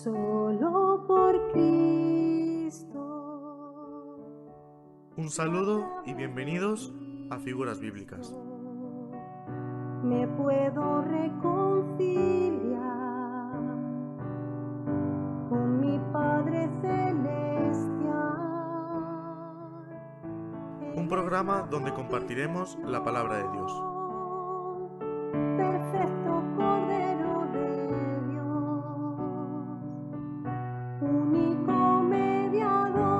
solo por Cristo. Un saludo y bienvenidos a Figuras Bíblicas. Me puedo reconciliar con mi Padre Celestial. Un programa donde compartiremos la palabra de Dios. Perfecto Cordero de Dios, único mediador.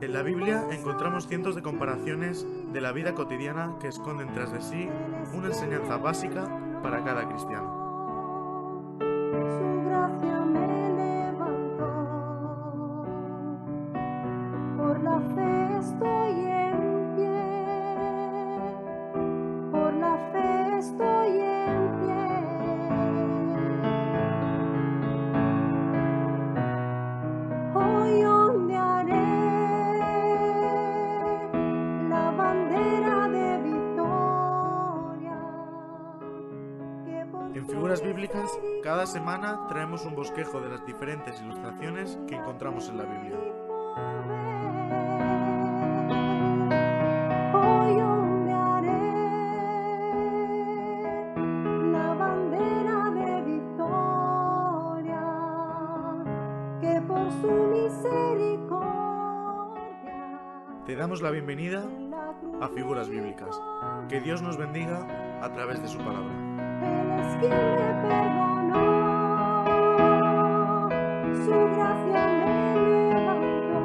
En la Biblia encontramos cientos de comparaciones de la vida cotidiana que esconden tras de sí una enseñanza básica para cada cristiano. Su gracia me levantó, por la fe estoy en pie, por la fe estoy en pie. Hoy ondearé la bandera de victoria. En Figuras Bíblicas, cada semana traemos un bosquejo de las diferentes ilustraciones que encontramos en la Biblia. Hoy ondearé la bandera de victoria, que por su misericordia Te damos la bienvenida a Figuras Bíblicas. Que Dios nos bendiga a través de su palabra. Él es quien me perdonó, su gracia me levantó,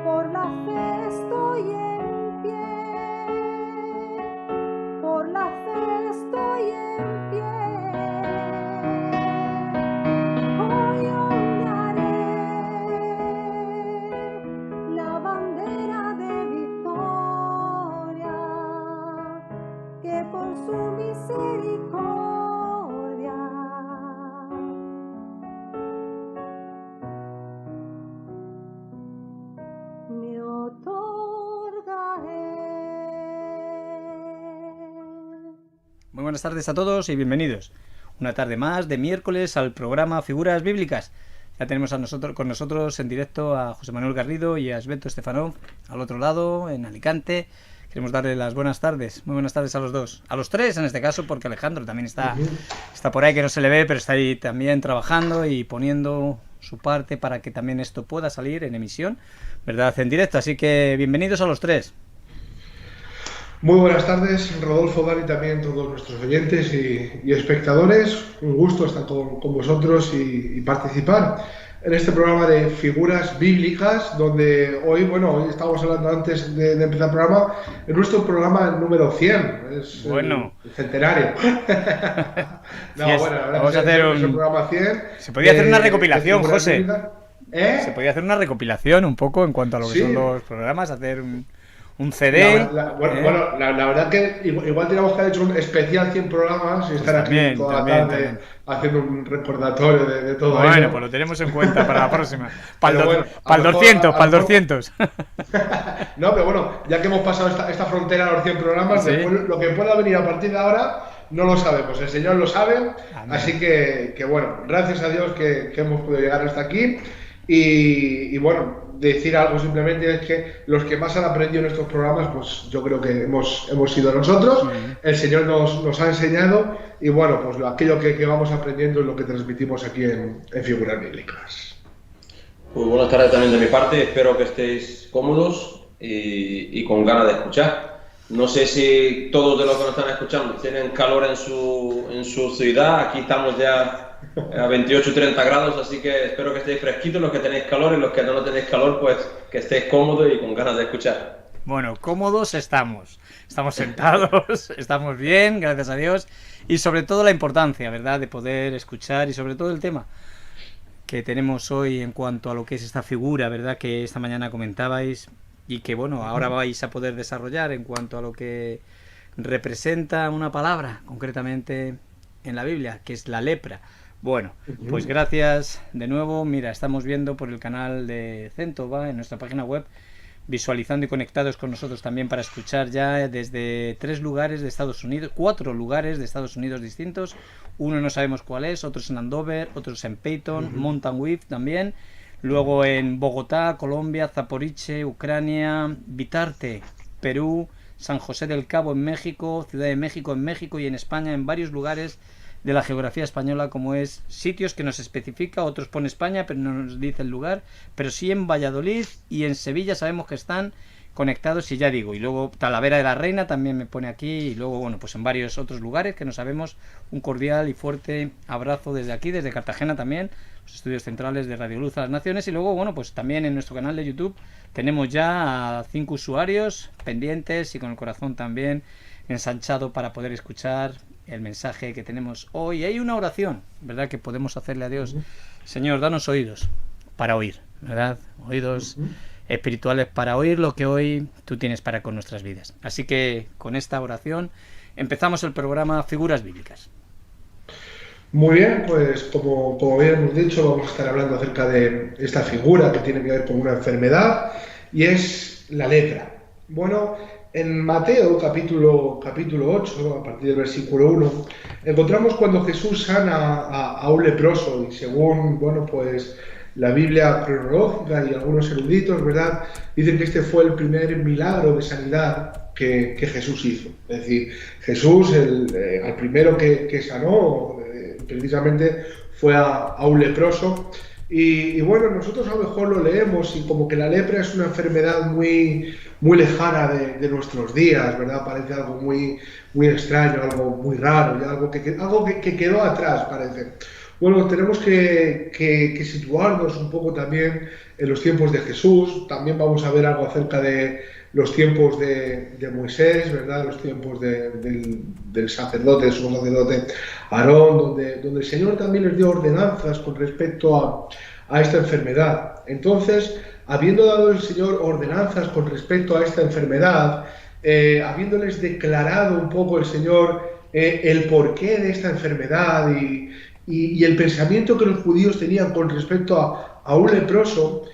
por la fe estoy en pie, por la fe estoy en pie. Hoy ondearé la bandera de victoria, que por su misericordia me otorga Él. Muy buenas tardes a todos y bienvenidos. Una tarde más de miércoles al programa Figuras Bíblicas. Ya tenemos con nosotros en directo a José Manuel Garrido y a Esbeto Estefanov al otro lado, en Alicante. Queremos darle las buenas tardes. Muy buenas tardes a los dos. A los tres en este caso, porque Alejandro también está por ahí, que no se le ve, pero está ahí también trabajando y poniendo su parte para que también esto pueda salir en emisión, ¿verdad? En directo. Así que bienvenidos a los tres. Muy buenas tardes, Rodolfo, Dani, también todos nuestros oyentes y espectadores. Un gusto estar con vosotros y participar en este programa de Figuras Bíblicas, donde hoy estábamos hablando antes de empezar el programa, en nuestro programa número 100, es bueno, el centenario. Vamos a hacer un programa 100. Se podía hacer una recopilación, José. ¿Eh? Se podía hacer una recopilación un poco en cuanto a lo que son los programas, hacer un CD. La verdad que igual teníamos que haber hecho un especial 100 programas y estar aquí toda la tarde haciendo un recordatorio de todo ello. Bueno, pues lo tenemos en cuenta para la próxima. Para el 200, para el 200. No, pero bueno, ya que hemos pasado esta frontera a los 100 programas, ¿sí? Después, lo que pueda venir a partir de ahora no lo sabemos, el Señor lo sabe. Amén. Así que bueno, gracias a Dios que hemos podido llegar hasta aquí. Y bueno, decir algo simplemente es que los que más han aprendido en estos programas, pues yo creo que hemos sido nosotros. El Señor nos ha enseñado y bueno, pues aquello que vamos aprendiendo es lo que transmitimos aquí en Figuras Bíblicas. Pues buenas tardes también de mi parte, espero que estéis cómodos y con ganas de escuchar. No sé si todos de los que nos están escuchando tienen calor en su ciudad. Aquí estamos ya a 28-30 grados, así que espero que estéis fresquitos los que tenéis calor, y los que no tenéis calor, pues que estéis cómodos y con ganas de escuchar. Bueno, cómodos estamos sentados, estamos bien, gracias a Dios, y sobre todo la importancia, ¿verdad?, de poder escuchar, y sobre todo el tema que tenemos hoy en cuanto a lo que es esta figura, ¿verdad?, que esta mañana comentabais y que bueno, ahora vais a poder desarrollar en cuanto a lo que representa una palabra concretamente en la Biblia, que es la lepra. Bueno, pues gracias de nuevo. Mira, estamos viendo por el canal de Centova, en nuestra página web, visualizando y conectados con nosotros también para escuchar ya desde 3 lugares de Estados Unidos, 4 lugares de Estados Unidos distintos. Uno no sabemos cuál es, otros en Andover, otros en Peyton, Mountain View también. Luego en Bogotá, Colombia, Zaporizhzhia, Ucrania, Vitarte, Perú, San José del Cabo en México, Ciudad de México en México y en España, en varios lugares de la geografía española, como es sitios que nos especifica, otros pone España pero no nos dice el lugar, pero sí en Valladolid y en Sevilla sabemos que están conectados, y ya digo, y luego Talavera de la Reina también me pone aquí, y luego bueno, pues en varios otros lugares que no sabemos. Un cordial y fuerte abrazo desde aquí, desde Cartagena también, los estudios centrales de Radio Luz a las Naciones. Y luego bueno, pues también en nuestro canal de YouTube tenemos ya a 5 usuarios pendientes y con el corazón también ensanchado para poder escuchar el mensaje que tenemos hoy. Hay una oración, ¿verdad?, que podemos hacerle a Dios. Señor, danos oídos para oír, ¿verdad? Oídos espirituales para oír lo que hoy tú tienes para con nuestras vidas. Así que con esta oración empezamos el programa Figuras Bíblicas. Muy bien, pues como bien hemos dicho, vamos a estar hablando acerca de esta figura que tiene que ver con una enfermedad, y es la lepra. Bueno, en Mateo capítulo 8, a partir del versículo 1, encontramos cuando Jesús sana a un leproso, y según, bueno, pues la Biblia cronológica y algunos eruditos, ¿verdad?, dicen que este fue el primer milagro de sanidad que Jesús hizo. Es decir, Jesús, al primero que sanó, precisamente fue a un leproso. Y bueno, nosotros a lo mejor lo leemos y como que la lepra es una enfermedad muy, muy lejana de nuestros días, ¿verdad? Parece algo muy, muy extraño, algo muy raro, y algo que quedó atrás, parece. Bueno, tenemos que situarnos un poco también en los tiempos de Jesús. También vamos a ver algo acerca de los tiempos de Moisés, ¿verdad? Los tiempos del sacerdote, del sumo sacerdote Aarón, donde el Señor también les dio ordenanzas con respecto a esta enfermedad. Entonces, habiendo dado el Señor ordenanzas con respecto a esta enfermedad, habiéndoles declarado un poco el Señor el porqué de esta enfermedad y el pensamiento que los judíos tenían con respecto a un leproso,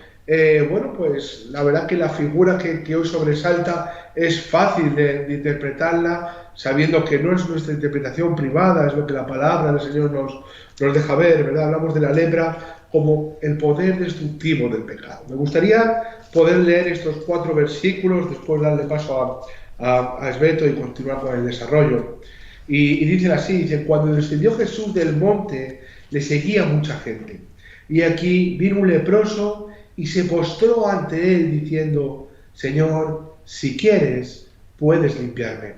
bueno, pues la verdad que la figura que hoy sobresalta es fácil de interpretarla, sabiendo que no es nuestra interpretación privada, es lo que la palabra del Señor nos deja ver, ¿verdad? Hablamos de la lepra como el poder destructivo del pecado. Me gustaría poder leer estos 4 versículos, después darle paso a Esbeto y continuar con el desarrollo. Y dicen así, dicen: cuando descendió Jesús del monte, le seguía mucha gente. Y aquí vino un leproso y se postró ante él diciendo: Señor, si quieres, puedes limpiarme.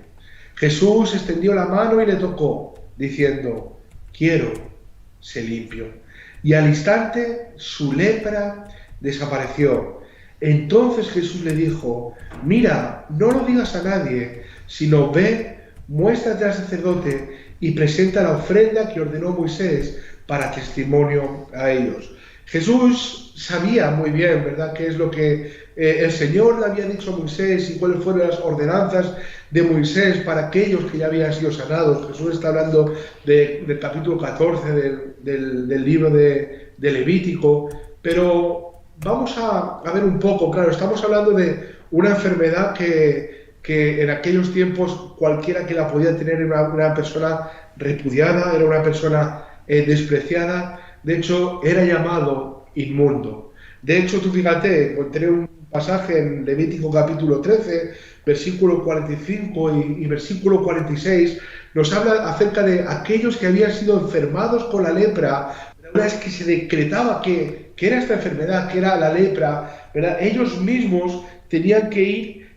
Jesús extendió la mano y le tocó, diciendo: quiero, sé limpio. Y al instante su lepra desapareció. Entonces Jesús le dijo: mira, no lo digas a nadie, sino ve, muéstrate al sacerdote y presenta la ofrenda que ordenó Moisés para testimonio a ellos. Jesús sabía muy bien, ¿verdad?, qué es lo que el Señor le había dicho a Moisés y cuáles fueron las ordenanzas de Moisés para aquellos que ya habían sido sanados. Jesús está hablando del capítulo 14 del libro de Levítico, pero vamos a ver un poco, claro, estamos hablando de una enfermedad que en aquellos tiempos cualquiera que la podía tener era una persona repudiada, era una persona despreciada. De hecho, era llamado inmundo. De hecho, tú fíjate, encontré un pasaje en Levítico capítulo 13, versículo 45 y versículo 46, nos habla acerca de aquellos que habían sido enfermados con la lepra. Una vez que se decretaba que era esta enfermedad, que era la lepra, ¿verdad?, ellos mismos tenían que ir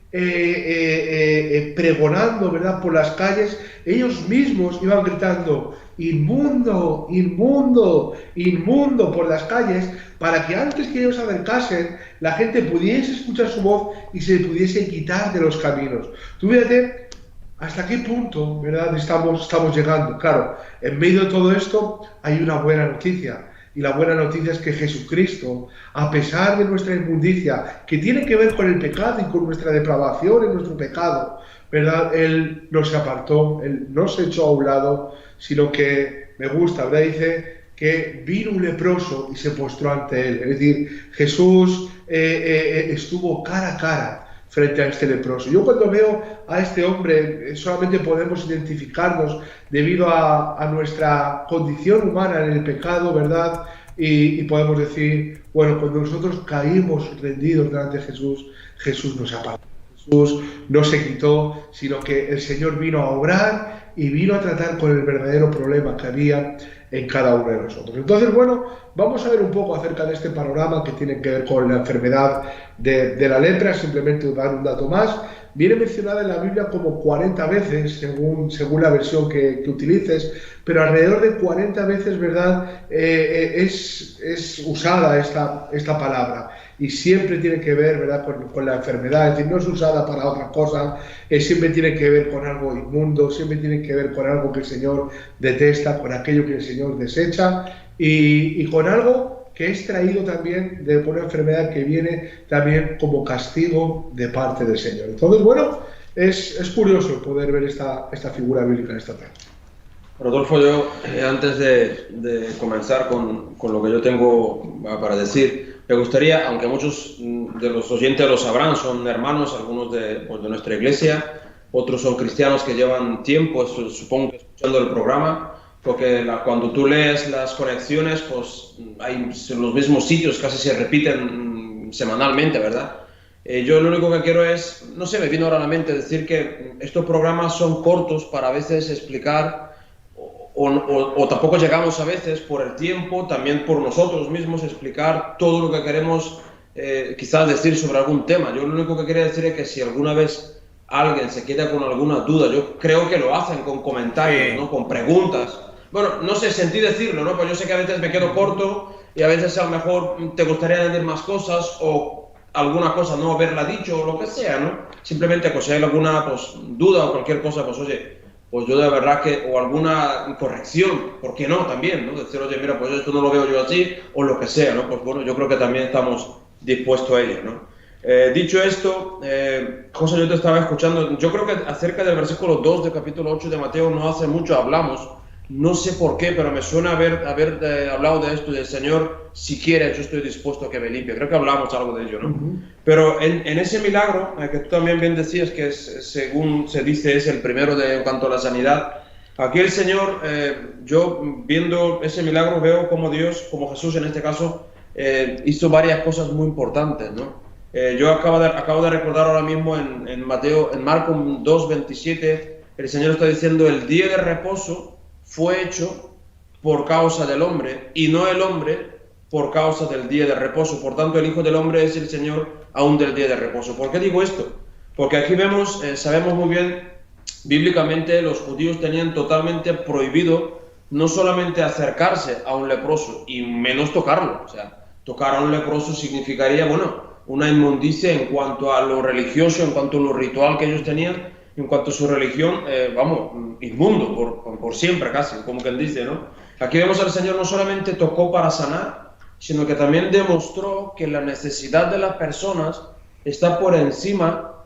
pregonando, ¿verdad?, por las calles. Ellos mismos iban gritando: inmundo, inmundo, inmundo, por las calles, para que antes que ellos se acercasen, la gente pudiese escuchar su voz y se pudiese quitar de los caminos. Tú fíjate hasta qué punto, ¿verdad?, estamos llegando. Claro, en medio de todo esto hay una buena noticia. Y la buena noticia es que Jesucristo, a pesar de nuestra inmundicia, que tiene que ver con el pecado y con nuestra depravación en nuestro pecado, ¿verdad?, Él no se apartó, Él no se echó a un lado, sino que, me gusta, ¿verdad?, dice que vino un leproso y se postró ante él. Es decir, Jesús estuvo cara a cara frente a este leproso. Yo cuando veo a este hombre solamente podemos identificarnos debido a nuestra condición humana en el pecado, ¿verdad? Y podemos decir, bueno, cuando nosotros caímos rendidos delante de Jesús, Jesús nos apagó. Jesús no se quitó, sino que el Señor vino a obrar y vino a tratar con el verdadero problema que había en cada uno de nosotros. Entonces, bueno, vamos a ver un poco acerca de este panorama que tiene que ver con la enfermedad de la lepra. Simplemente dar un dato más. Viene mencionada en la Biblia como 40 veces, según la versión que utilices, pero alrededor de 40 veces, ¿verdad?, es usada esta palabra. Y siempre tiene que ver, ¿verdad?, con la enfermedad. Es decir, no es usada para otra cosa, siempre tiene que ver con algo inmundo, siempre tiene que ver con algo que el Señor detesta, con aquello que el Señor desecha y con algo que es traído también de una enfermedad que viene también como castigo de parte del Señor. Entonces, bueno, es curioso poder ver esta figura bíblica en esta tarde. Rodolfo, yo antes de comenzar con lo que yo tengo para decir, me gustaría, aunque muchos de los oyentes lo sabrán, son hermanos, algunos de nuestra iglesia, otros son cristianos que llevan tiempo, supongo que escuchando el programa, porque cuando tú lees las conexiones, pues hay los mismos sitios, casi se repiten semanalmente, ¿verdad? Yo lo único que quiero es, no sé, me vino ahora a la mente decir que estos programas son cortos para a veces explicar, o tampoco llegamos a veces por el tiempo, también por nosotros mismos, explicar todo lo que queremos quizás decir sobre algún tema. Yo lo único que quería decir es que si alguna vez alguien se queda con alguna duda, yo creo que lo hacen con comentarios, ¿no?, con preguntas. Bueno, no sé, sentí decirlo, ¿no? Pues yo sé que a veces me quedo corto y a veces a lo mejor te gustaría añadir más cosas o alguna cosa no haberla dicho o lo que sea, ¿no? Simplemente, pues si hay alguna duda o cualquier cosa, pues oye, pues yo de verdad que, o alguna corrección, ¿por qué no? También, ¿no? Decir, oye, mira, pues esto no lo veo yo así o lo que sea, ¿no? Pues bueno, yo creo que también estamos dispuestos a ello, ¿no? Dicho esto, José, yo te estaba escuchando, yo creo que acerca del versículo 2 del capítulo 8 de Mateo no hace mucho hablamos. No sé por qué, pero me suena haber hablado de esto, del Señor, si quiere, yo estoy dispuesto a que me limpie. Creo que hablamos algo de ello, ¿no? Pero en ese milagro, que tú también bien decías que según se dice es el primero en cuanto a la sanidad, aquí el Señor, yo viendo ese milagro veo como Dios, como Jesús en este caso, hizo varias cosas muy importantes, ¿no? Yo acabo de recordar ahora mismo en Marcos 2:27, el Señor está diciendo, el día de reposo fue hecho por causa del hombre y no el hombre por causa del día de reposo. Por tanto, el Hijo del Hombre es el Señor aún del día de reposo. ¿Por qué digo esto? Porque aquí vemos, sabemos muy bien, bíblicamente los judíos tenían totalmente prohibido no solamente acercarse a un leproso y menos tocarlo. O sea, tocar a un leproso significaría, bueno, una inmundicia en cuanto a lo religioso, en cuanto a lo ritual que ellos tenían, en cuanto a su religión, inmundo, por siempre casi, como quien dice, ¿no? Aquí vemos al Señor no solamente tocó para sanar, sino que también demostró que la necesidad de las personas está por encima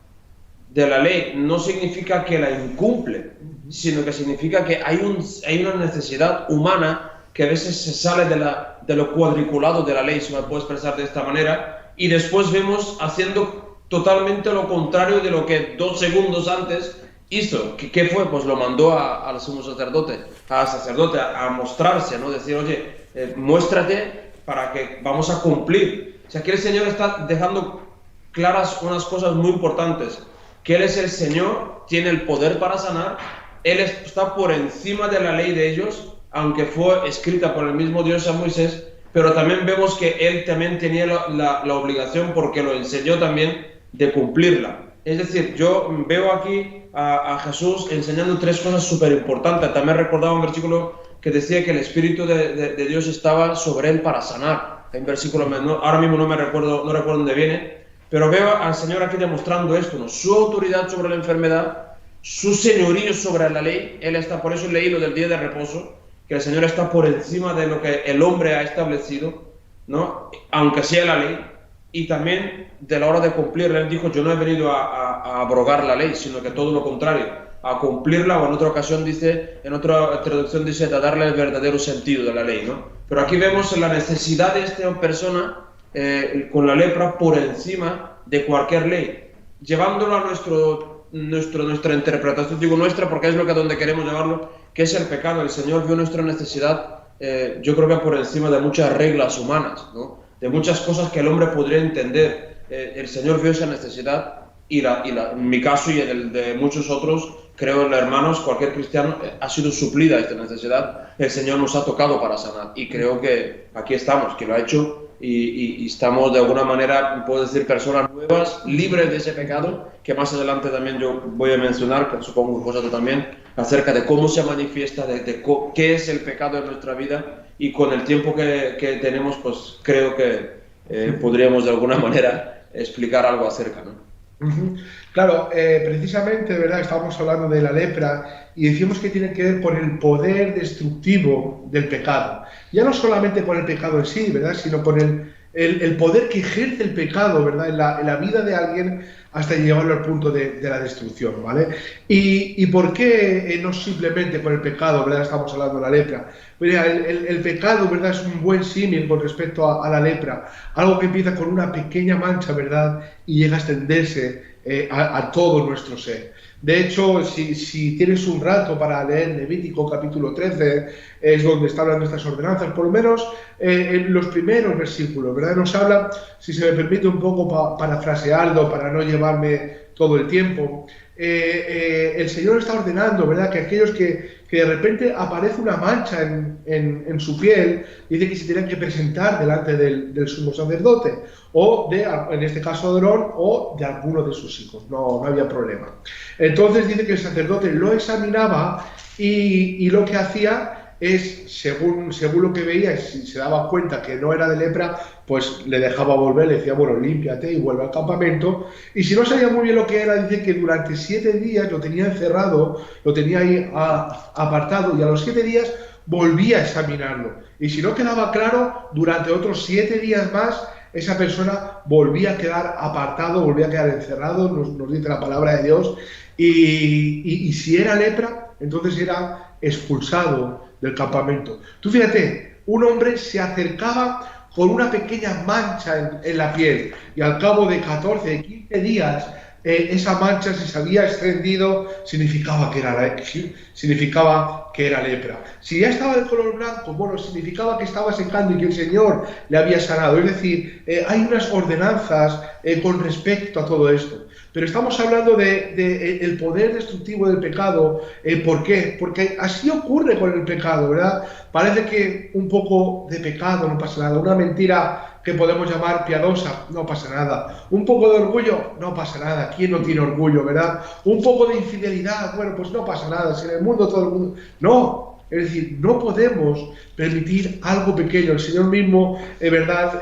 de la ley. No significa que la incumple, sino que significa que hay una necesidad humana que a veces se sale de lo cuadriculado de la ley, si me puedo expresar de esta manera, y después vemos haciendo totalmente lo contrario de lo que 2 segundos antes hizo. ¿Qué fue? Pues lo mandó al sumo sacerdote, a mostrarse, ¿no? Decir, oye, muéstrate para que vamos a cumplir. O sea, que el Señor está dejando claras unas cosas muy importantes, que Él es el Señor, tiene el poder para sanar, Él está por encima de la ley de ellos, aunque fue escrita por el mismo Dios a Moisés, pero también vemos que Él también tenía la obligación, porque lo enseñó también, de cumplirla. Es decir, yo veo aquí a Jesús enseñando 3 cosas súper importantes. También recordaba un versículo que decía que el Espíritu de Dios estaba sobre él para sanar. Hay un versículo, ahora mismo no recuerdo dónde viene, pero veo al Señor aquí demostrando esto, ¿no? Su autoridad sobre la enfermedad, su señorío sobre la ley. Él está, por eso leí lo del día de reposo, que el Señor está por encima de lo que el hombre ha establecido, ¿no? Aunque sea la ley. Y también de la hora de cumplirla, Él dijo, yo no he venido a abrogar la ley, sino que todo lo contrario, a cumplirla, o en otra ocasión dice, en otra traducción dice, a darle el verdadero sentido de la ley, ¿no? Pero aquí vemos la necesidad de esta persona con la lepra por encima de cualquier ley, llevándolo a nuestra interpretación, digo nuestra porque es lo que a donde queremos llevarlo, que es el pecado. El Señor vio nuestra necesidad, yo creo que por encima de muchas reglas humanas, ¿no? De muchas cosas que el hombre podría entender. El Señor vio esa necesidad y en mi caso y en el de muchos otros, creo, hermanos, cualquier cristiano, ha sido suplida esta necesidad. El Señor nos ha tocado para sanar y creo que aquí estamos, que lo ha hecho y estamos de alguna manera, puedo decir, personas nuevas, libres de ese pecado, que más adelante también yo voy a mencionar, que supongo que vosotros también, acerca de cómo se manifiesta, de qué es el pecado en nuestra vida, y con el tiempo que tenemos, pues creo que podríamos de alguna manera explicar algo acerca, ¿no? Claro, precisamente, ¿verdad? Estábamos hablando de la lepra y decimos que tiene que ver con el poder destructivo del pecado. Ya no solamente con el pecado en sí, ¿verdad? Sino con el poder que ejerce el pecado, ¿verdad? En la vida de alguien hasta llevarlo al punto de la destrucción, ¿vale? ¿Y por qué no simplemente con el pecado, ¿verdad? Estamos hablando de la lepra. Mira, el pecado, ¿verdad? Es un buen símil con respecto a la lepra. Algo que empieza con una pequeña mancha, ¿verdad? Y llega a extenderse a todo nuestro ser. De hecho, si tienes un rato para leer Levítico capítulo 13, es donde está hablando estas ordenanzas, por lo menos en los primeros versículos, ¿verdad? Nos habla, si se me permite un poco parafrasearlo para no llevarme todo el tiempo, el Señor está ordenando, ¿verdad? Que aquellos que de repente aparece una mancha en su piel, dice que se tienen que presentar delante del sumo sacerdote, o en este caso de Aarón, o de alguno de sus hijos, no había problema. Entonces dice que el sacerdote lo examinaba y lo que hacía es, según lo que veía, si se daba cuenta que no era de lepra, pues le dejaba volver, le decía, bueno, límpiate y vuelve al campamento. Y si no sabía muy bien lo que era, dice que durante 7 días lo tenía encerrado, lo tenía ahí apartado, y a los 7 días volvía a examinarlo. Y si no quedaba claro, durante otros 7 días más, esa persona volvía a quedar apartado, volvía a quedar encerrado, nos dice la palabra de Dios, y si era lepra, entonces era expulsado del campamento. Tú fíjate, un hombre se acercaba con una pequeña mancha en la piel, y al cabo de 14, de 15 días, esa mancha, si se había extendido, significaba que era lepra. Si ya estaba de color blanco, bueno, significaba que estaba secando y que el Señor le había sanado. Es decir, hay unas ordenanzas con respecto a todo esto. Pero estamos hablando del poder destructivo del pecado. ¿Por qué? Porque así ocurre con el pecado, ¿verdad? Parece que un poco de pecado no pasa nada, una mentira que podemos llamar piadosa, no pasa nada. Un poco de orgullo, no pasa nada. ¿Quién no tiene orgullo, verdad? Un poco de infidelidad, bueno, pues no pasa nada. Si en el mundo todo el mundo... No, es decir, no podemos permitir algo pequeño. El Señor mismo, verdad,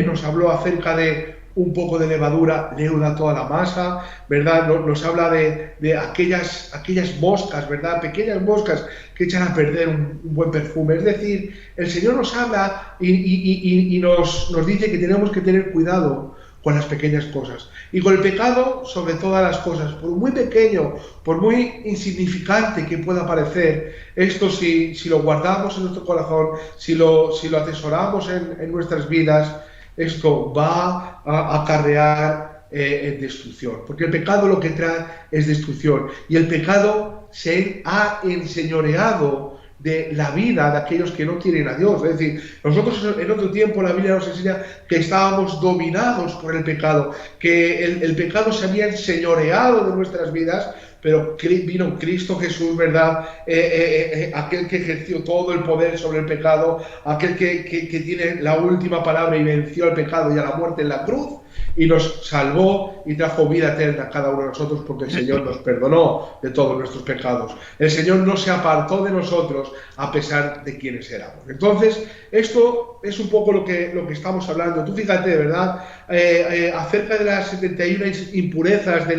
nos habló acerca de un poco de levadura leuda toda la masa, ¿verdad? Nos habla de aquellas moscas, ¿verdad? Pequeñas moscas que echan a perder un buen perfume. Es decir, el Señor nos habla y nos dice que tenemos que tener cuidado con las pequeñas cosas. Y con el pecado, sobre todas las cosas, por muy pequeño, por muy insignificante que pueda parecer, esto si lo guardamos en nuestro corazón, si lo atesoramos en nuestras vidas, esto va a acarrear destrucción, porque el pecado lo que trae es destrucción, y el pecado se ha enseñoreado de la vida de aquellos que no tienen a Dios. Es decir, nosotros en otro tiempo la Biblia nos enseña que estábamos dominados por el pecado, que el pecado se había enseñoreado de nuestras vidas, pero vino Cristo Jesús, ¿verdad? Aquel que ejerció todo el poder sobre el pecado, aquel que tiene la última palabra y venció al pecado y a la muerte en la cruz, y nos salvó y trajo vida eterna a cada uno de nosotros, porque el Señor nos perdonó de todos nuestros pecados. El Señor no se apartó de nosotros a pesar de quienes éramos. Entonces, esto es un poco lo que estamos hablando. Tú fíjate, ¿verdad? Acerca de las 71 impurezas de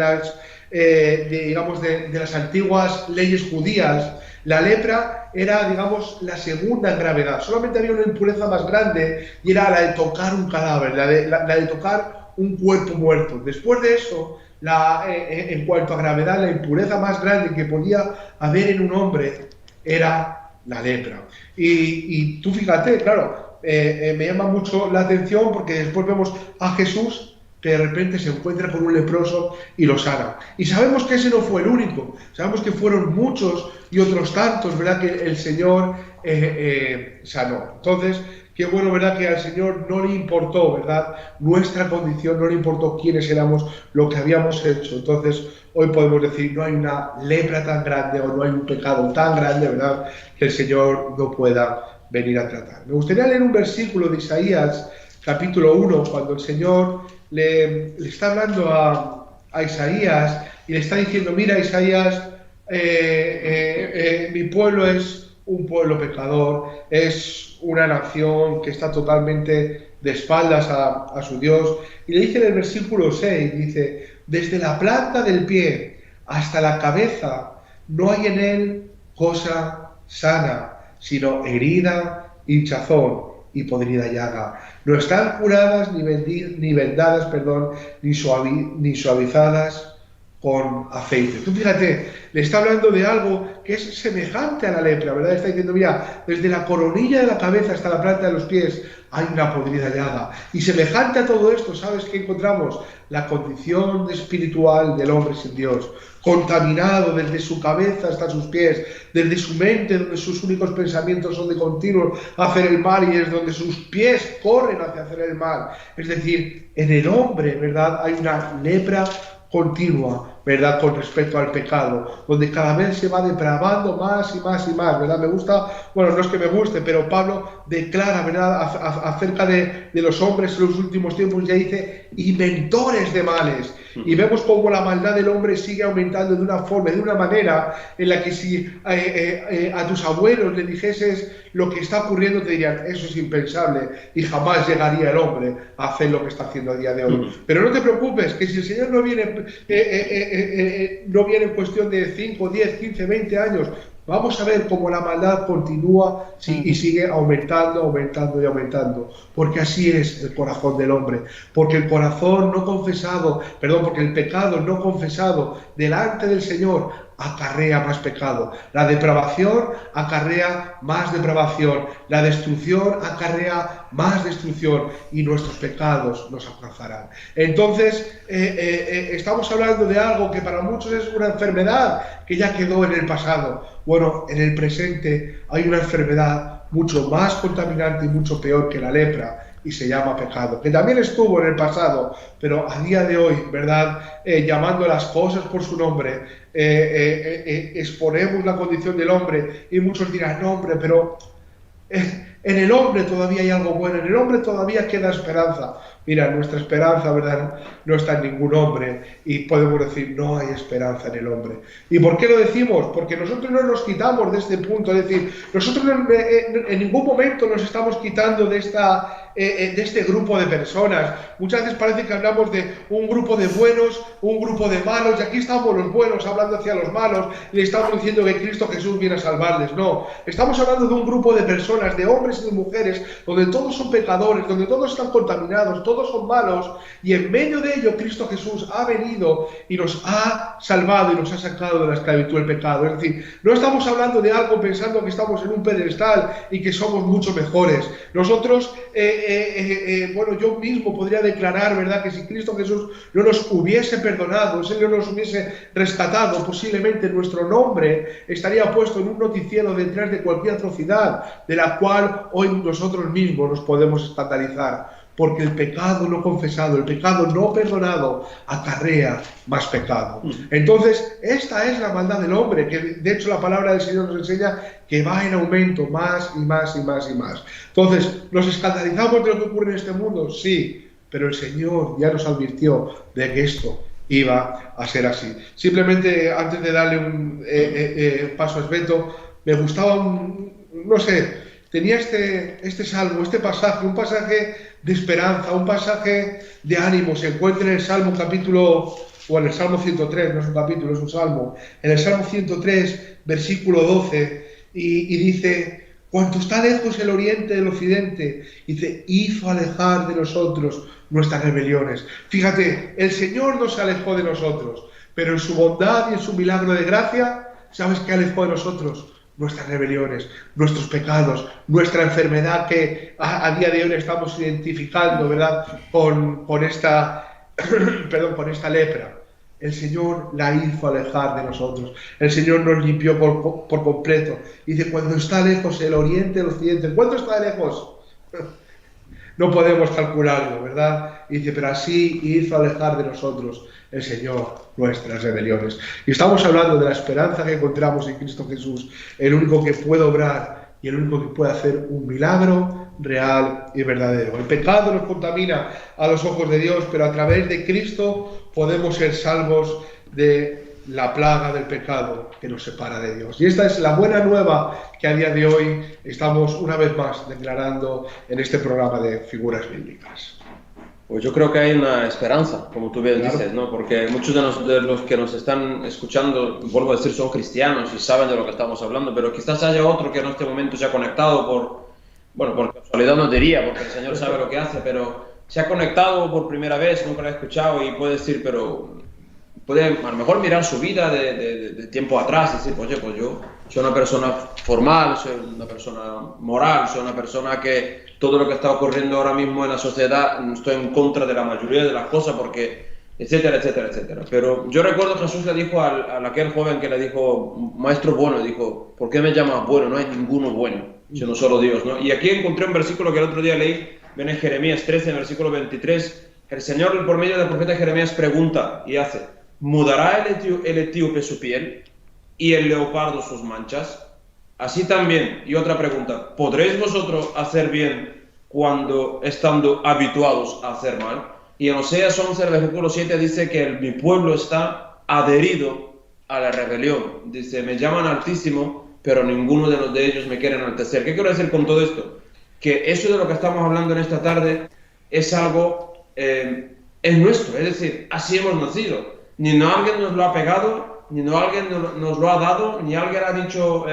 las antiguas leyes judías, la lepra era, digamos, la segunda en gravedad. Solamente había una impureza más grande, y era la de tocar un cadáver, la de tocar un cuerpo muerto. Después de eso en cuanto a gravedad, la impureza más grande que podía haber en un hombre era la lepra. Y tú fíjate, claro, me llama mucho la atención porque después vemos a Jesús que de repente se encuentra con un leproso y lo sana. Y sabemos que ese no fue el único, sabemos que fueron muchos y otros tantos, ¿verdad?, que el Señor sanó. Entonces, qué bueno, ¿verdad?, que al Señor no le importó, ¿verdad?, nuestra condición, no le importó quiénes éramos, lo que habíamos hecho. Entonces, hoy podemos decir, no hay una lepra tan grande o no hay un pecado tan grande, ¿verdad?, que el Señor no pueda venir a tratar. Me gustaría leer un versículo de Isaías, capítulo 1, cuando el Señor le está hablando a Isaías y le está diciendo, mira, Isaías, mi pueblo es un pueblo pecador, es una nación que está totalmente de espaldas a su Dios. Y le dice en el versículo 6, dice, desde la planta del pie hasta la cabeza no hay en él cosa sana, sino herida, hinchazón y podrida llaga. No están curadas ni vendadas, ni suavizadas con aceite. Tú fíjate, le está hablando de algo que es semejante a la lepra, ¿verdad? Está diciendo, mira, desde la coronilla de la cabeza hasta la planta de los pies hay una podrida llaga. Y semejante a todo esto, ¿sabes qué encontramos? La condición espiritual del hombre sin Dios, contaminado desde su cabeza hasta sus pies, desde su mente, donde sus únicos pensamientos son de continuo hacer el mal y es donde sus pies corren hacia hacer el mal. Es decir, en el hombre, ¿verdad?, hay una lepra continua, ¿verdad?, con respecto al pecado, donde cada vez se va depravando más y más y más, ¿verdad? Me gusta, bueno, no es que me guste, pero Pablo declara, ¿verdad?, acerca de los hombres en los últimos tiempos, ya dice, inventores de males. Y vemos cómo la maldad del hombre sigue aumentando de una forma, de una manera en la que si a tus abuelos le dijeses lo que está ocurriendo, te dirían, eso es impensable y jamás llegaría el hombre a hacer lo que está haciendo a día de hoy. Pero no te preocupes, que si el Señor no viene en cuestión de 5, 10, 15, 20 años, vamos a ver cómo la maldad continúa y sigue aumentando, aumentando y aumentando. Porque así es el corazón del hombre. Porque el corazón no confesado, porque el pecado no confesado delante del Señor acarrea más pecado. La depravación acarrea más depravación. La destrucción acarrea más destrucción. Y nuestros pecados nos alcanzarán. Entonces, estamos hablando de algo que para muchos es una enfermedad que ya quedó en el pasado. Bueno, en el presente hay una enfermedad mucho más contaminante y mucho peor que la lepra, y se llama pecado, que también estuvo en el pasado, pero a día de hoy, ¿verdad?, llamando las cosas por su nombre, exponemos la condición del hombre, y muchos dirán, no, hombre, pero en el hombre todavía hay algo bueno, en el hombre todavía queda esperanza. Mira, nuestra esperanza, ¿verdad?, no está en ningún hombre, y podemos decir, no hay esperanza en el hombre. ¿Y por qué lo decimos? Porque nosotros no nos quitamos de este punto, es decir, nosotros en ningún momento nos estamos quitando de este grupo de personas. Muchas veces parece que hablamos de un grupo de buenos, un grupo de malos, y aquí estamos los buenos hablando hacia los malos, y le estamos diciendo que Cristo Jesús viene a salvarles. No, estamos hablando de un grupo de personas, de hombres y de mujeres, donde todos son pecadores, donde todos están contaminados, todos son malos, y en medio de ello Cristo Jesús ha venido y nos ha salvado y nos ha sacado de la esclavitud del pecado. Es decir, no estamos hablando de algo pensando que estamos en un pedestal y que somos mucho mejores. Nosotros, yo mismo podría declarar, ¿verdad?, que si Cristo Jesús no nos hubiese perdonado, si Él no nos hubiese rescatado, posiblemente nuestro nombre estaría puesto en un noticiero detrás de cualquier atrocidad de la cual hoy nosotros mismos nos podemos escandalizar. Porque el pecado no confesado, el pecado no perdonado, acarrea más pecado. Entonces, esta es la maldad del hombre, que de hecho la palabra del Señor nos enseña que va en aumento más y más y más y más. Entonces, ¿nos escandalizamos de lo que ocurre en este mundo? Sí, pero el Señor ya nos advirtió de que esto iba a ser así. Simplemente, antes de darle un paso a Esbeto, me gustaba, tenía este salmo, este pasaje, un pasaje de esperanza, un pasaje de ánimo. Se encuentra en el Salmo en el Salmo 103, no es un capítulo, es un salmo. En el Salmo 103, versículo 12, y dice, Cuanto está lejos el oriente del occidente, dice, hizo alejar de nosotros nuestras rebeliones. Fíjate, el Señor no se alejó de nosotros, pero en su bondad y en su milagro de gracia, ¿sabes qué alejó de nosotros? Nuestras rebeliones, nuestros pecados, nuestra enfermedad que a día de hoy estamos identificando, ¿verdad? Con esta, con esta lepra. El Señor la hizo alejar de nosotros. El Señor nos limpió por completo. Dice, cuando está lejos el oriente del occidente. ¿Cuánto está lejos? No podemos calcularlo, ¿verdad? Dice, pero así hizo alejar de nosotros el Señor nuestras rebeliones. Y estamos hablando de la esperanza que encontramos en Cristo Jesús, el único que puede obrar y el único que puede hacer un milagro real y verdadero. El pecado nos contamina a los ojos de Dios, pero a través de Cristo podemos ser salvos de la plaga del pecado que nos separa de Dios. Y esta es la buena nueva que a día de hoy estamos una vez más declarando en este programa de Figuras Bíblicas. Pues yo creo que hay una esperanza, como tú bien dices, ¿no? Porque muchos de los que nos están escuchando, vuelvo a decir, son cristianos y saben de lo que estamos hablando, pero quizás haya otro que en este momento se ha conectado por casualidad no diría, porque el Señor sabe lo que hace, pero se ha conectado por primera vez, nunca lo ha escuchado y puede decir, pero puede a lo mejor mirar su vida de tiempo atrás y decir, oye, pues yo soy una persona formal, soy una persona moral, soy una persona que todo lo que está ocurriendo ahora mismo en la sociedad estoy en contra de la mayoría de las cosas porque, etcétera, etcétera, etcétera. Pero yo recuerdo que Jesús le dijo a aquel joven que le dijo, maestro bueno, dijo, ¿por qué me llamas bueno? No hay ninguno bueno, sino solo Dios, ¿no? Y aquí encontré un versículo que el otro día leí, ven en Jeremías 13, en el versículo 23, el Señor por medio del profeta Jeremías pregunta y hace, ¿mudará el etíope su piel y el leopardo sus manchas? Así también, y otra pregunta, ¿podréis vosotros hacer bien cuando estando habituados a hacer mal? Y en Oseas 11, el versículo 7 dice que mi pueblo está adherido a la rebelión. Dice, me llaman Altísimo, pero ninguno de ellos me quiere enaltecer. ¿Qué quiero decir con todo esto? Que eso de lo que estamos hablando en esta tarde es algo, es nuestro, es decir, así hemos nacido. Ni alguien nos lo ha pegado, ni alguien nos lo ha dado, ni alguien ha dicho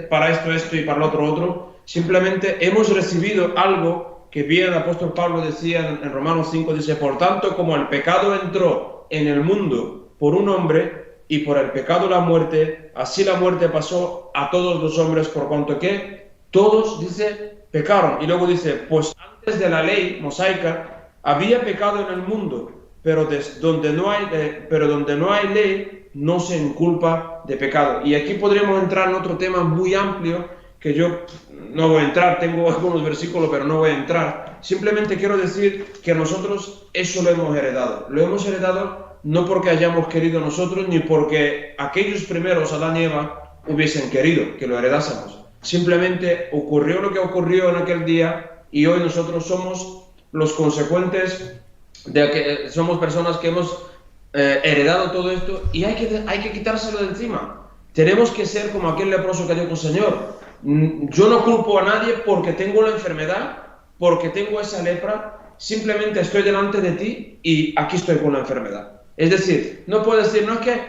para esto y para lo otro. Simplemente hemos recibido algo que bien el apóstol Pablo decía en Romanos 5, dice, por tanto, como el pecado entró en el mundo por un hombre, y por el pecado la muerte, así la muerte pasó a todos los hombres, por cuanto que todos, dice, pecaron. Y luego dice, pues antes de la ley mosaica había pecado en el mundo, pero donde no hay ley no se inculpa de pecado. Y aquí podríamos entrar en otro tema muy amplio que yo no voy a entrar, tengo algunos versículos pero no voy a entrar. Simplemente quiero decir que nosotros eso lo hemos heredado. Lo hemos heredado no porque hayamos querido nosotros ni porque aquellos primeros, Adán y Eva, hubiesen querido que lo heredásemos. Simplemente ocurrió lo que ocurrió en aquel día y hoy nosotros somos los consecuentes de que somos personas que hemos heredado todo esto y hay que quitárselo de encima. Tenemos que ser como aquel leproso que dijo, Señor, yo no culpo a nadie porque tengo la enfermedad, porque tengo esa lepra, simplemente estoy delante de ti y aquí estoy con la enfermedad. Es decir, no puedo decir, no es que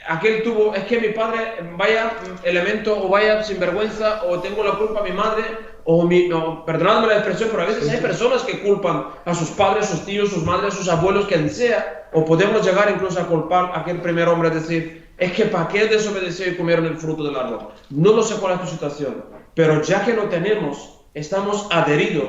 aquel tuvo, es que mi padre vaya elemento o vaya sinvergüenza o tengo la culpa a mi madre o perdonadme la expresión, pero a veces hay personas que culpan a sus padres, sus tíos, sus madres, sus abuelos, quien sea, o podemos llegar incluso a culpar a aquel primer hombre, es decir, es que ¿para qué desobedeció y comieron el fruto del árbol? No lo sé cuál es tu situación, pero ya que lo tenemos, estamos adheridos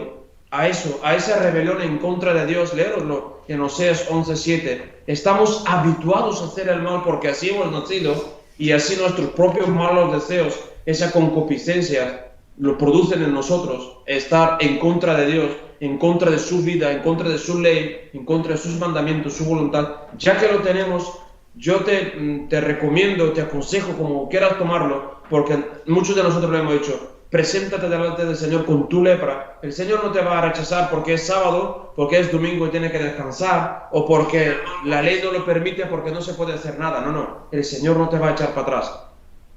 a eso, a esa rebelión en contra de Dios. Leeroslo en Oseas 11:7. Estamos habituados a hacer el mal porque así hemos nacido y así nuestros propios malos deseos, esa concupiscencia, lo producen en nosotros, estar en contra de Dios, en contra de su vida, en contra de su ley, en contra de sus mandamientos, su voluntad. Ya que lo tenemos, yo te recomiendo, te aconsejo, como quieras tomarlo, porque muchos de nosotros lo hemos dicho, preséntate delante del Señor con tu lepra. El Señor no te va a rechazar porque es sábado, porque es domingo y tiene que descansar, o porque la ley no lo permite, porque no se puede hacer nada. No, el Señor no te va a echar para atrás.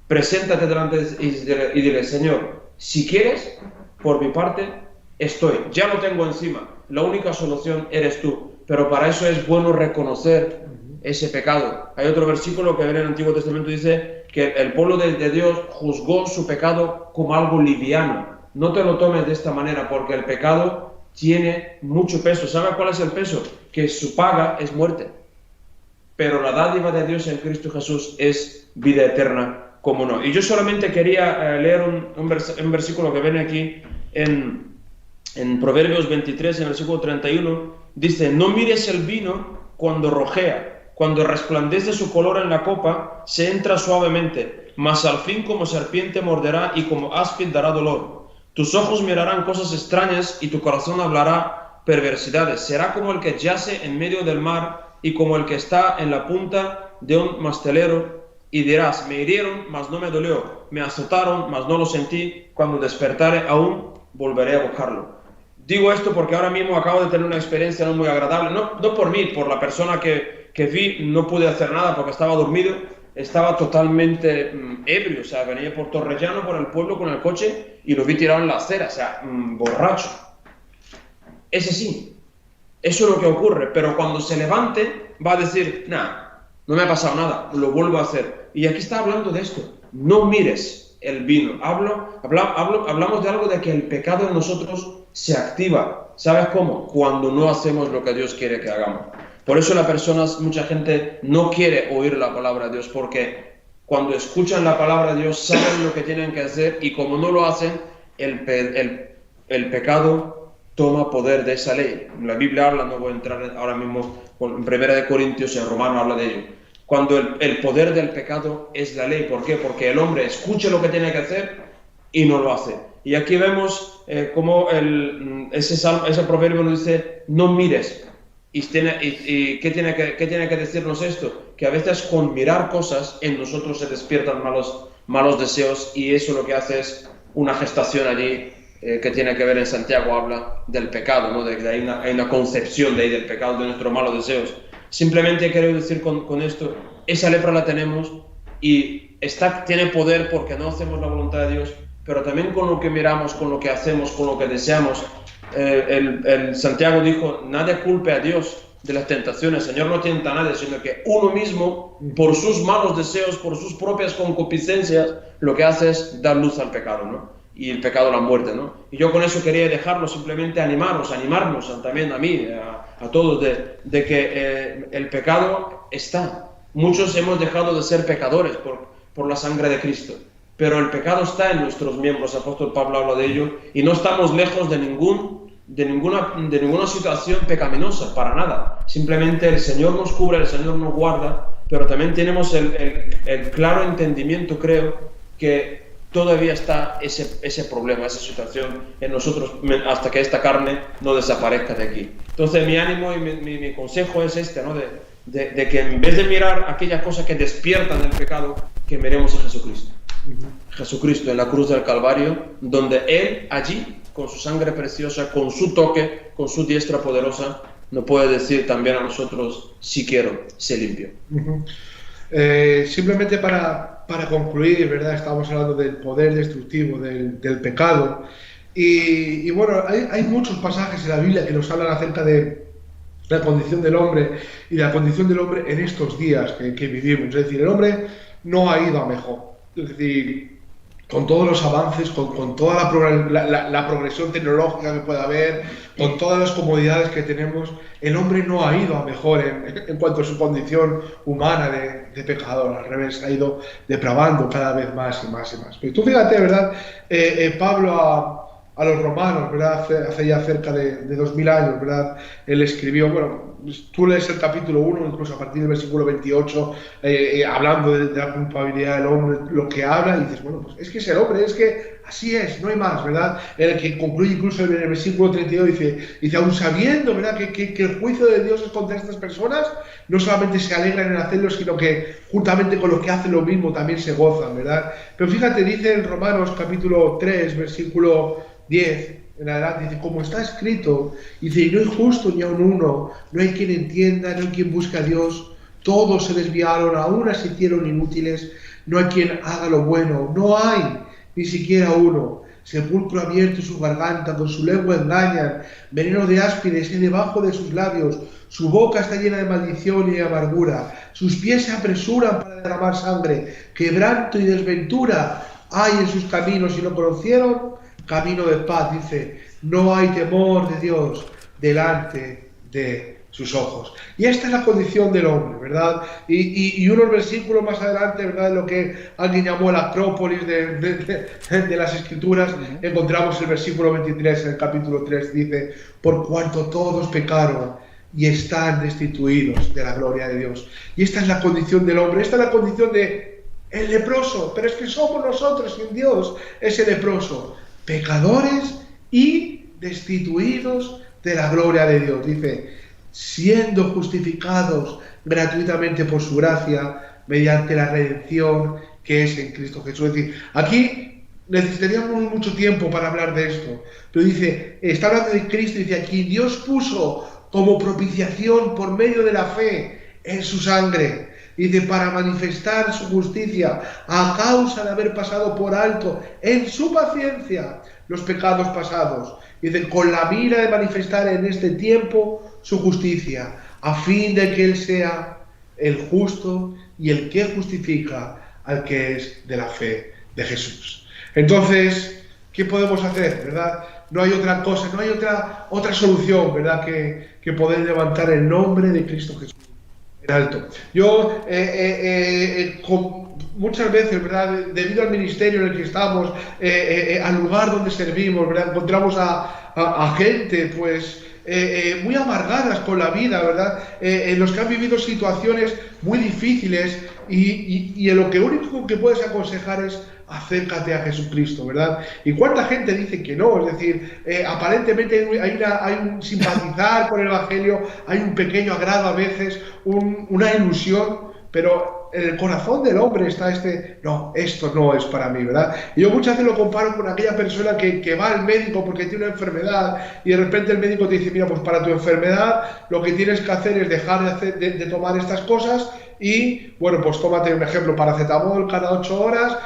Preséntate delante y dile, Señor, si quieres, por mi parte, estoy. Ya lo tengo encima. La única solución eres tú. Pero para eso es bueno reconocer ese pecado. Hay otro versículo que en el Antiguo Testamento dice que el pueblo de Dios juzgó su pecado como algo liviano. No te lo tomes de esta manera, porque el pecado tiene mucho peso. ¿Sabes cuál es el peso? Que su paga es muerte. Pero la dádiva de Dios en Cristo Jesús es vida eterna, como no. Y yo solamente quería leer un versículo que viene aquí en Proverbios 23, en el versículo 31. Dice: no mires el vino cuando rojea, cuando resplandece su color en la copa, se entra suavemente, mas al fin como serpiente morderá y como áspid dará dolor. Tus ojos mirarán cosas extrañas y tu corazón hablará perversidades. Será como el que yace en medio del mar y como el que está en la punta de un mastelero, y dirás: me hirieron, mas no me dolió, me azotaron, mas no lo sentí, cuando despertare aún volveré a buscarlo. Digo esto porque ahora mismo acabo de tener una experiencia no muy agradable, no por mí, por la persona que vi. No pude hacer nada porque estaba dormido, estaba totalmente ebrio, o sea, venía por Torrellano, por el pueblo con el coche, y lo vi tirado en la acera, o sea, borracho. Ese sí, eso es lo que ocurre, pero cuando se levante va a decir: no me ha pasado nada, lo vuelvo a hacer. Y aquí está hablando de esto: no mires el vino. Hablamos de algo de que el pecado en nosotros se activa. ¿Sabes cómo? Cuando no hacemos lo que Dios quiere que hagamos. Por eso mucha gente no quiere oír la palabra de Dios, porque cuando escuchan la palabra de Dios saben lo que tienen que hacer, y como no lo hacen, el pecado toma poder de esa ley. La Biblia habla, no voy a entrar ahora mismo, en 1 Corintios, en Romanos habla de ello. Cuando el poder del pecado es la ley. ¿Por qué? Porque el hombre escucha lo que tiene que hacer y no lo hace. Y aquí vemos cómo ese proverbio nos dice: no mires. ¿Y qué tiene que decirnos esto? Que a veces con mirar cosas en nosotros se despiertan malos deseos, y eso lo que hace es una gestación allí que tiene que ver. En Santiago habla del pecado, ¿no? De que hay una concepción de ahí del pecado, de nuestros malos deseos. Simplemente quiero decir con esto: esa lepra la tenemos y tiene poder porque no hacemos la voluntad de Dios, pero también con lo que miramos, con lo que hacemos, con lo que deseamos. El Santiago dijo: nadie culpe a Dios de las tentaciones. El Señor no tienta a nadie, sino que uno mismo, por sus malos deseos, por sus propias concupiscencias, lo que hace es dar luz al pecado, ¿no? Y el pecado, la muerte, ¿no? Y yo con eso quería dejarlo, simplemente animarnos también a mí, a todos, de que el pecado está. Muchos hemos dejado de ser pecadores por la sangre de Cristo, pero el pecado está en nuestros miembros. El apóstol Pablo habla de ello, y no estamos lejos de ninguna situación pecaminosa, para nada. Simplemente el Señor nos cubre, el Señor nos guarda, pero también tenemos el claro entendimiento, creo, que todavía está ese problema, esa situación en nosotros, hasta que esta carne no desaparezca de aquí. Entonces mi ánimo y mi consejo es ¿no? De que en vez de mirar aquellas cosas que despiertan el pecado, que miremos a Jesucristo. Jesucristo en la cruz del Calvario, donde Él allí, con su sangre preciosa, con su toque, con su diestra poderosa, nos puede decir también a nosotros: si quiero, sé limpio. Simplemente para concluir, ¿verdad? Estábamos hablando del poder destructivo del pecado, y bueno, hay muchos pasajes en la Biblia que nos hablan acerca de la condición del hombre y de la condición del hombre en estos días que vivimos. Es decir, el hombre no ha ido a mejor. Es decir, con todos los avances, con toda la progresión tecnológica que pueda haber, con todas las comodidades que tenemos, el hombre no ha ido a mejor en cuanto a su condición humana de pecador. Al revés, ha ido depravando cada vez más y más y más. Pero tú fíjate, ¿verdad? Pablo a los romanos, ¿verdad? Hace ya cerca de 2000 años, ¿verdad? Él escribió, bueno, tú lees el capítulo 1, incluso a partir del versículo 28, hablando de la culpabilidad del hombre, lo que habla, y dices, bueno, pues es que es el hombre, es que así es, no hay más, ¿verdad? El que concluye incluso en el versículo 32, dice aún sabiendo, ¿verdad?, que el juicio de Dios es contra estas personas, no solamente se alegran en hacerlo, sino que juntamente con lo que hacen lo mismo también se gozan, ¿verdad? Pero fíjate, dice en Romanos capítulo 3, versículo 10 en adelante, dice: como está escrito, dice, y no hay justo ni aun uno, no hay quien entienda, no hay quien busque a Dios, todos se desviaron, aún se hicieron inútiles, no hay quien haga lo bueno, no hay ni siquiera uno. sepulcro abierto en su garganta, con su lengua engañan, veneno de áspides y debajo de sus labios, su boca está llena de maldición y de amargura, sus pies se apresuran para derramar sangre, quebranto y desventura hay en sus caminos y lo conocieron, camino de paz, dice, no hay temor de Dios delante de sus ojos. Y esta es la condición del hombre, ¿verdad? Y unos versículos más adelante, ¿verdad? Lo que alguien llamó la Acrópolis de las Escrituras, encontramos el versículo 23 en el capítulo 3, dice, por cuanto todos pecaron y están destituidos de la gloria de Dios. Y esta es la condición del hombre, esta es la condición de el leproso, pero es que somos nosotros, sin Dios, ese leproso, pecadores y destituidos de la gloria de Dios. Dice, siendo justificados gratuitamente por su gracia, mediante la redención que es en Cristo Jesús. Es decir, aquí necesitaríamos mucho tiempo para hablar de esto, pero dice, está hablando de Cristo, dice aquí, Dios puso como propiciación por medio de la fe en su sangre, dice, para manifestar su justicia a causa de haber pasado por alto en su paciencia los pecados pasados, dice, con la mira de manifestar en este tiempo su justicia, a fin de que Él sea el justo y el que justifica al que es de la fe de Jesús. Entonces, ¿qué podemos hacer, verdad? No hay otra cosa, no hay otra solución, ¿verdad? Que poder levantar el nombre de Cristo Jesús en alto. Yo, muchas veces, ¿verdad? Debido al ministerio en el que estamos, al lugar donde servimos, ¿verdad? Encontramos a gente, pues, muy amargadas con la vida, ¿verdad? En los que han vivido situaciones muy difíciles y en lo que único que puedes aconsejar es acércate a Jesucristo, ¿verdad? ¿Y cuánta gente dice que no? Es decir, aparentemente hay un simpatizar con el Evangelio, hay un pequeño agrado a veces, una ilusión, pero en el corazón del hombre está no, esto no es para mí, ¿verdad? Y yo muchas veces lo comparo con aquella persona que va al médico porque tiene una enfermedad y de repente el médico te dice, mira, pues para tu enfermedad lo que tienes que hacer es dejar de tomar estas cosas y, bueno, pues tómate un ejemplo, paracetamol cada 8 horas,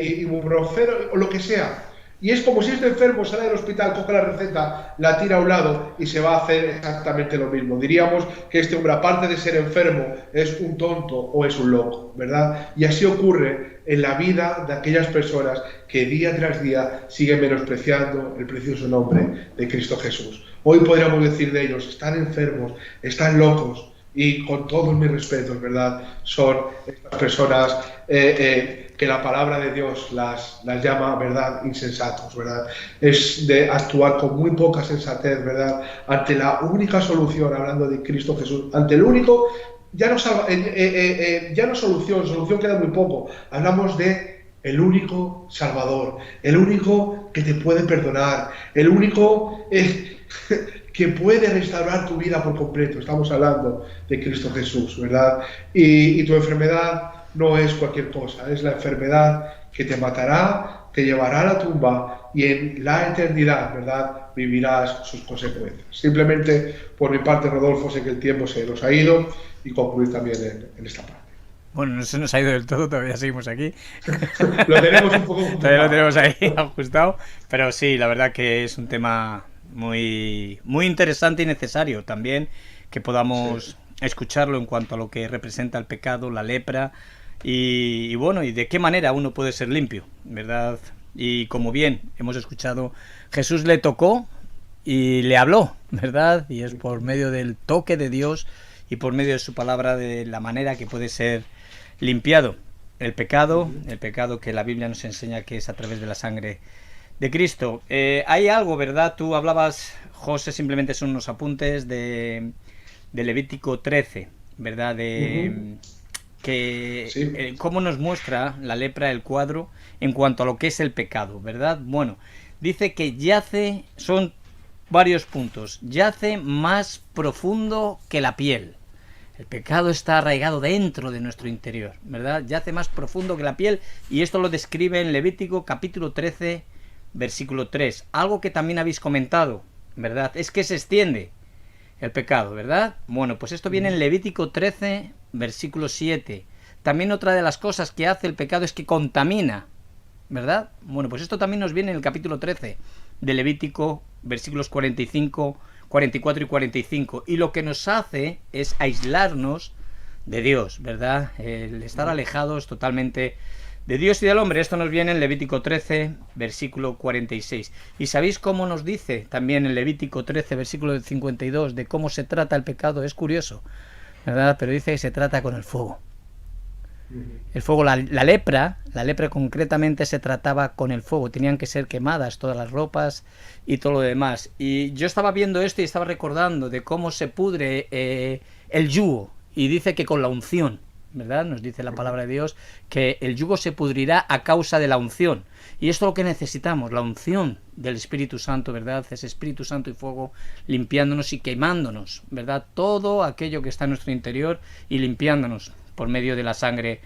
ibuprofeno, o lo que sea. Y es como si este enfermo sale del hospital, coge la receta, la tira a un lado y se va a hacer exactamente lo mismo. Diríamos que este hombre, aparte de ser enfermo, es un tonto o es un loco, ¿verdad? Y así ocurre en la vida de aquellas personas que día tras día siguen menospreciando el precioso nombre de Cristo Jesús. Hoy podríamos decir de ellos, están enfermos, están locos, y con todos mis respetos, ¿verdad? Son estas personas que la palabra de Dios las llama, ¿verdad?, insensatos, ¿verdad? Es de actuar con muy poca sensatez, ¿verdad?, ante la única solución, hablando de Cristo Jesús, ante el único, ya no solución queda muy poco, hablamos de el único Salvador, el único que te puede perdonar, el único que puede restaurar tu vida por completo. Estamos hablando de Cristo Jesús, ¿verdad? Y tu enfermedad no es cualquier cosa, es la enfermedad que te matará, te llevará a la tumba y en la eternidad, ¿verdad?, vivirás sus consecuencias. Simplemente, por mi parte, Rodolfo, sé que el tiempo se nos ha ido y concluir también en esta parte. Bueno, no se nos ha ido del todo, todavía seguimos aquí. Lo tenemos un poco todavía lo tenemos ahí ajustado, pero sí, la verdad que es un tema muy, muy interesante y necesario también que podamos escucharlo en cuanto a lo que representa el pecado, la lepra y bueno, y de qué manera uno puede ser limpio, ¿verdad? Y como bien hemos escuchado, Jesús le tocó y le habló, ¿verdad? Y es por medio del toque de Dios y por medio de su palabra de la manera que puede ser limpiado el pecado que la Biblia nos enseña que es a través de la sangre de Cristo. Hay algo, ¿verdad? Tú hablabas, José, simplemente son unos apuntes de Levítico 13, ¿verdad? Cómo nos muestra la lepra el cuadro en cuanto a lo que es el pecado, ¿verdad? Bueno, dice que yace, son varios puntos, yace más profundo que la piel. El pecado está arraigado dentro de nuestro interior, ¿verdad? Yace más profundo que la piel y esto lo describe en Levítico capítulo 13, versículo 3. Algo que también habéis comentado, ¿verdad? Es que se extiende el pecado, ¿verdad? Bueno, pues esto viene en Levítico 13, versículo 7. También otra de las cosas que hace el pecado es que contamina ¿verdad? Bueno, pues esto también nos viene en el capítulo 13 de Levítico, versículos 45, 44 y 45. Y lo que nos hace es aislarnos de Dios, ¿verdad? El estar alejados totalmente de Dios y del hombre. Esto nos viene en Levítico 13, versículo 46. ¿Y sabéis cómo nos dice también en Levítico 13, versículo 52, de cómo se trata el pecado? Es curioso, ¿verdad? Pero dice que se trata con el fuego. El fuego, la lepra concretamente se trataba con el fuego. Tenían que ser quemadas todas las ropas y todo lo demás. Y yo estaba viendo esto y estaba recordando de cómo se pudre el yugo. Y dice que con la unción, ¿verdad? Nos dice la palabra de Dios que el yugo se pudrirá a causa de la unción. Y esto es lo que necesitamos, la unción del Espíritu Santo, ¿verdad? Ese Espíritu Santo y fuego limpiándonos y quemándonos, ¿verdad? Todo aquello que está en nuestro interior y limpiándonos por medio de la sangre,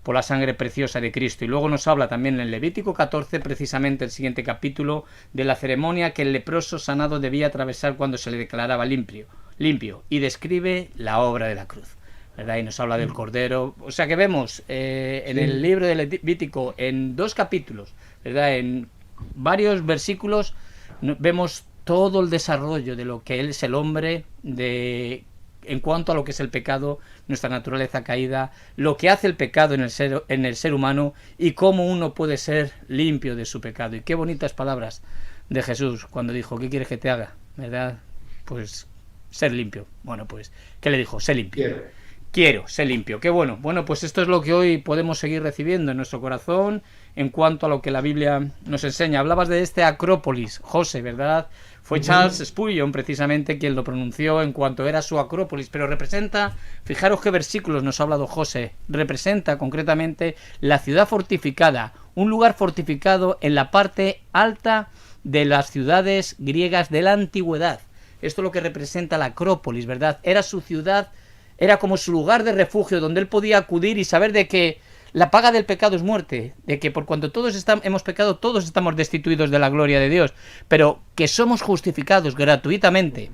por la sangre preciosa de Cristo. Y luego nos habla también en Levítico 14, precisamente el siguiente capítulo, de la ceremonia que el leproso sanado debía atravesar cuando se le declaraba limpio, y describe la obra de la cruz, ¿verdad? Y nos habla del Cordero. O sea que vemos en el libro de Levítico, en 2 capítulos, ¿verdad? En varios versículos, vemos todo el desarrollo de lo que es el hombre, en cuanto a lo que es el pecado, nuestra naturaleza caída, lo que hace el pecado en el ser humano y cómo uno puede ser limpio de su pecado. Y qué bonitas palabras de Jesús cuando dijo: ¿qué quieres que te haga? ¿Verdad? Pues ser limpio. Bueno, pues, ¿qué le dijo? Sé limpio. Quiero, sé limpio. Qué bueno. Bueno, pues esto es lo que hoy podemos seguir recibiendo en nuestro corazón en cuanto a lo que la Biblia nos enseña. Hablabas de este Acrópolis, José, ¿verdad? Fue Charles Spurgeon precisamente quien lo pronunció en cuanto era su Acrópolis, pero representa, fijaros qué versículos nos ha hablado José, representa concretamente la ciudad fortificada, un lugar fortificado en la parte alta de las ciudades griegas de la antigüedad. Esto es lo que representa la Acrópolis, ¿verdad? Era su ciudad, era como su lugar de refugio donde él podía acudir y saber de que la paga del pecado es muerte, de que por cuanto todos hemos pecado, todos estamos destituidos de la gloria de Dios, pero que somos justificados gratuitamente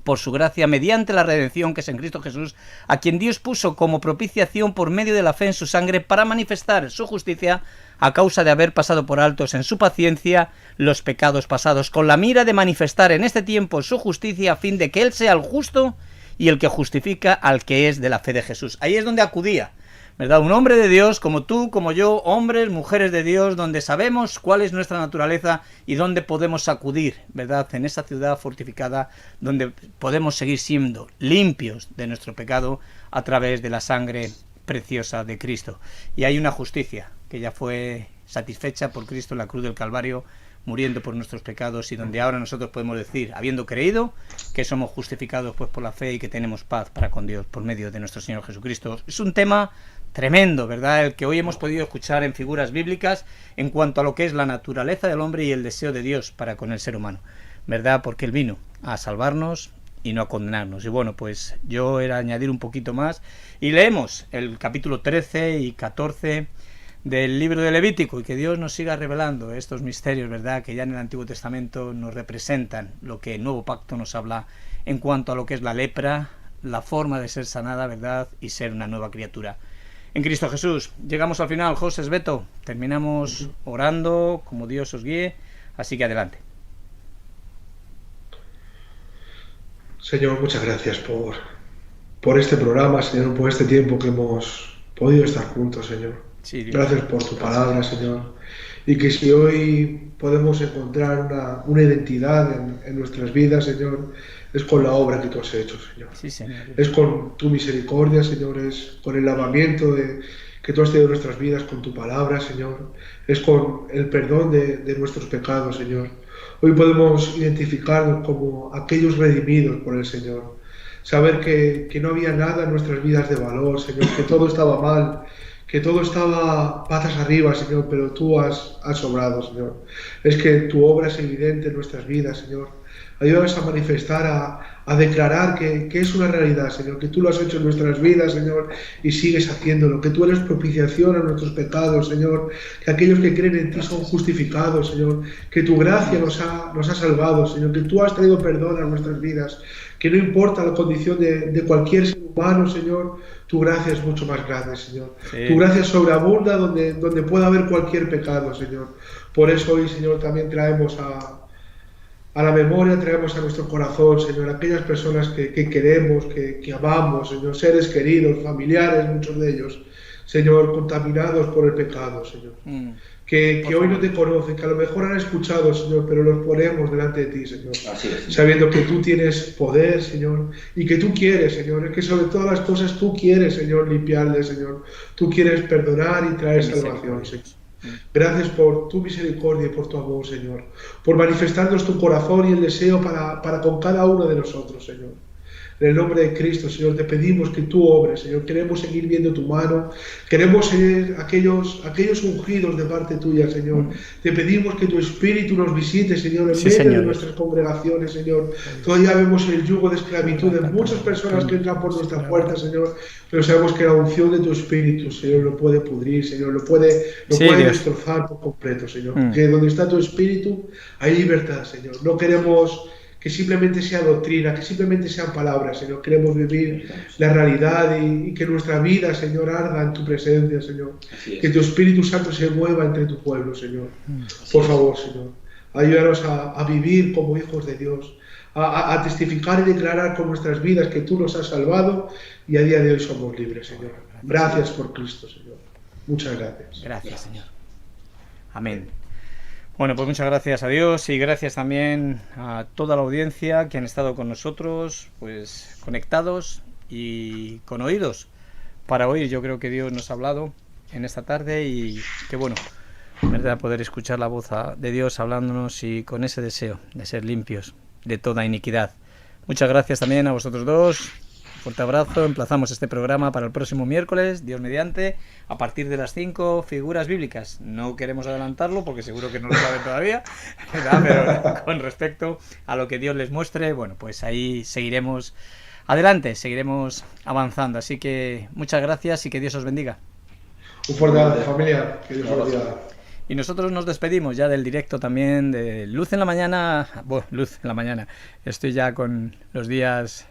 por su gracia mediante la redención que es en Cristo Jesús, a quien Dios puso como propiciación por medio de la fe en su sangre para manifestar su justicia a causa de haber pasado por altos en su paciencia los pecados pasados, con la mira de manifestar en este tiempo su justicia a fin de que Él sea el justo y el que justifica al que es de la fe de Jesús. Ahí es donde acudía, ¿verdad? Un hombre de Dios, como tú, como yo, hombres, mujeres de Dios, donde sabemos cuál es nuestra naturaleza y dónde podemos acudir, ¿verdad? En esa ciudad fortificada donde podemos seguir siendo limpios de nuestro pecado a través de la sangre preciosa de Cristo. Y hay una justicia que ya fue satisfecha por Cristo en la cruz del Calvario, muriendo por nuestros pecados, y donde ahora nosotros podemos decir, habiendo creído, que somos justificados pues por la fe y que tenemos paz para con Dios por medio de nuestro Señor Jesucristo. Es un tema tremendo, ¿verdad? El que hoy hemos podido escuchar en figuras bíblicas en cuanto a lo que es la naturaleza del hombre y el deseo de Dios para con el ser humano, ¿verdad? Porque Él vino a salvarnos y no a condenarnos. Y bueno, pues yo era añadir un poquito más y leemos el capítulo 13 y 14 del libro de Levítico, y que Dios nos siga revelando estos misterios, ¿verdad? Que ya en el Antiguo Testamento nos representan lo que el Nuevo Pacto nos habla en cuanto a lo que es la lepra, la forma de ser sanada, ¿verdad? Y ser una nueva criatura en Cristo Jesús. Llegamos al final, José, Beto, terminamos orando como Dios os guíe, así que adelante. Señor, muchas gracias por este programa, Señor, por este tiempo que hemos podido estar juntos, Señor. Sí, gracias por tu palabra, Señor. Y que si hoy podemos encontrar una identidad en nuestras vidas, Señor, es con la obra que tú has hecho, Señor. Sí, Señor. Es con tu misericordia, Señor, es con el lavamiento que tú has tenido en nuestras vidas con tu palabra, Señor. Es con el perdón de nuestros pecados, Señor. Hoy podemos identificarnos como aquellos redimidos por el Señor. Saber que no había nada en nuestras vidas de valor, Señor, que todo estaba mal, que todo estaba patas arriba, Señor, pero tú has obrado, Señor. Es que tu obra es evidente en nuestras vidas, Señor. Ayúdanos a manifestar, a declarar que es una realidad, Señor, que tú lo has hecho en nuestras vidas, Señor, y sigues haciéndolo, que tú eres propiciación a nuestros pecados, Señor, que aquellos que creen en ti son justificados, Señor, que tu gracia nos ha salvado, Señor, que tú has traído perdón a nuestras vidas, que no importa la condición de cualquier ser humano, Señor, tu gracia es mucho más grande, Señor. Sí. Tu gracia sobreabunda donde pueda haber cualquier pecado, Señor. Por eso hoy, Señor, también traemos a la memoria, traemos a nuestro corazón, Señor, aquellas personas que queremos, que amamos, Señor, seres queridos, familiares, muchos de ellos, Señor, contaminados por el pecado, Señor. Que hoy no te conocen, que a lo mejor han escuchado, Señor, pero los ponemos delante de ti, Señor. Así es. Sabiendo que tú tienes poder, Señor, y que tú quieres, Señor, y que sobre todas las cosas tú quieres, Señor, limpiarles, Señor. Tú quieres perdonar y traer salvación, Señor. Gracias por tu misericordia y por tu amor, Señor. Por manifestarnos tu corazón y el deseo para con cada uno de nosotros, Señor. En el nombre de Cristo, Señor, te pedimos que tú obres, Señor. Queremos seguir viendo tu mano. Queremos ser aquellos ungidos de parte tuya, Señor. Te pedimos que tu Espíritu nos visite, Señor, en medio de nuestras congregaciones, Señor. Todavía vemos el yugo de esclavitud de muchas personas que entran por nuestra puerta, Señor. Pero sabemos que la unción de tu Espíritu, Señor, lo puede pudrir, Señor. Lo puede destrozar por completo, Señor. Que donde está tu Espíritu hay libertad, Señor. No queremos que simplemente sea doctrina, que simplemente sean palabras, Señor. Queremos vivir la realidad y que nuestra vida, Señor, arda en tu presencia, Señor. Que tu Espíritu Santo se mueva entre tu pueblo, Señor. Por favor, Señor. Ayúdanos a vivir como hijos de Dios, a testificar y declarar con nuestras vidas que tú nos has salvado y a día de hoy somos libres, Señor. Gracias por Cristo, Señor. Muchas gracias. Gracias, Señor. Amén. Bueno, pues muchas gracias a Dios y gracias también a toda la audiencia que han estado con nosotros, pues conectados y con oídos para oír. Yo creo que Dios nos ha hablado en esta tarde y qué bueno, ¿verdad?, poder escuchar la voz de Dios hablándonos y con ese deseo de ser limpios de toda iniquidad. Muchas gracias también a vosotros dos. Fuerte abrazo, emplazamos este programa para el próximo miércoles, Dios mediante, a partir de las 5, figuras bíblicas. No queremos adelantarlo porque seguro que no lo saben todavía, ¿verdad? Pero con respecto a lo que Dios les muestre, bueno, pues ahí seguiremos adelante, seguiremos avanzando. Así que muchas gracias y que Dios os bendiga. Un fuerte abrazo, familia, que Dios os bendiga. Y nosotros nos despedimos ya del directo también de Luz en la Mañana. Bueno, Luz en la Mañana. Estoy ya con los días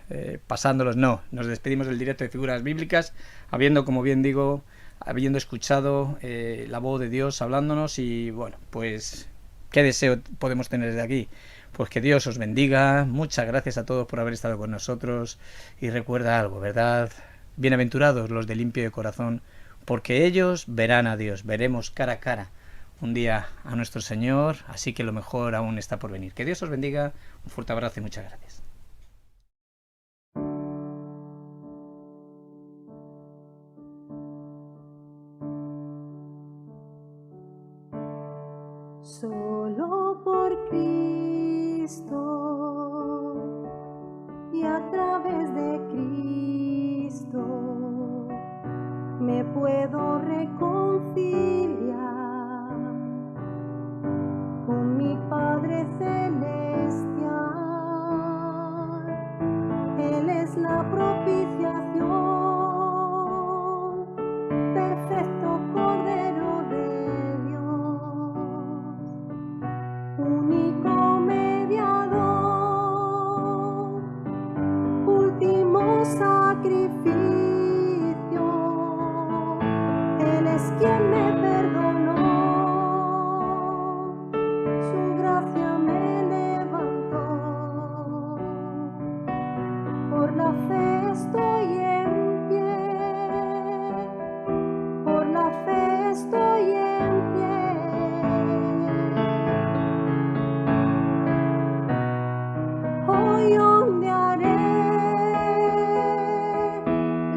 pasándolos. No, nos despedimos del directo de Figuras Bíblicas, habiendo, como bien digo, habiendo escuchado la voz de Dios hablándonos. Y bueno, pues, ¿qué deseo podemos tener desde aquí? Pues que Dios os bendiga. Muchas gracias a todos por haber estado con nosotros. Y recuerda algo, ¿verdad? Bienaventurados los de limpio de corazón, porque ellos verán a Dios. Veremos cara a cara un día a nuestro Señor, así que lo mejor aún está por venir. Que Dios os bendiga, un fuerte abrazo y muchas gracias. Solo por Cristo y a través de Cristo me puedo reconciliar con mi Padre Celestial. Él es la propiciación, perfecto Cordero de Dios, único mediador, último sacrificio. Él es quien me perdonó. Por la fe estoy en pie, por la fe estoy en pie. Hoy ondearé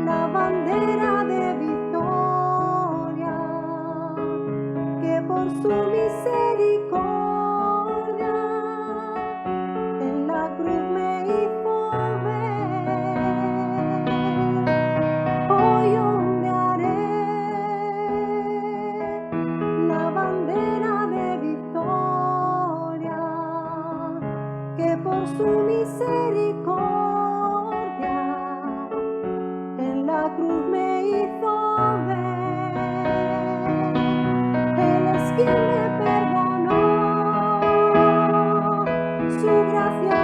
la bandera de victoria, que por su misericordia en la cruz me hizo ver. su gracia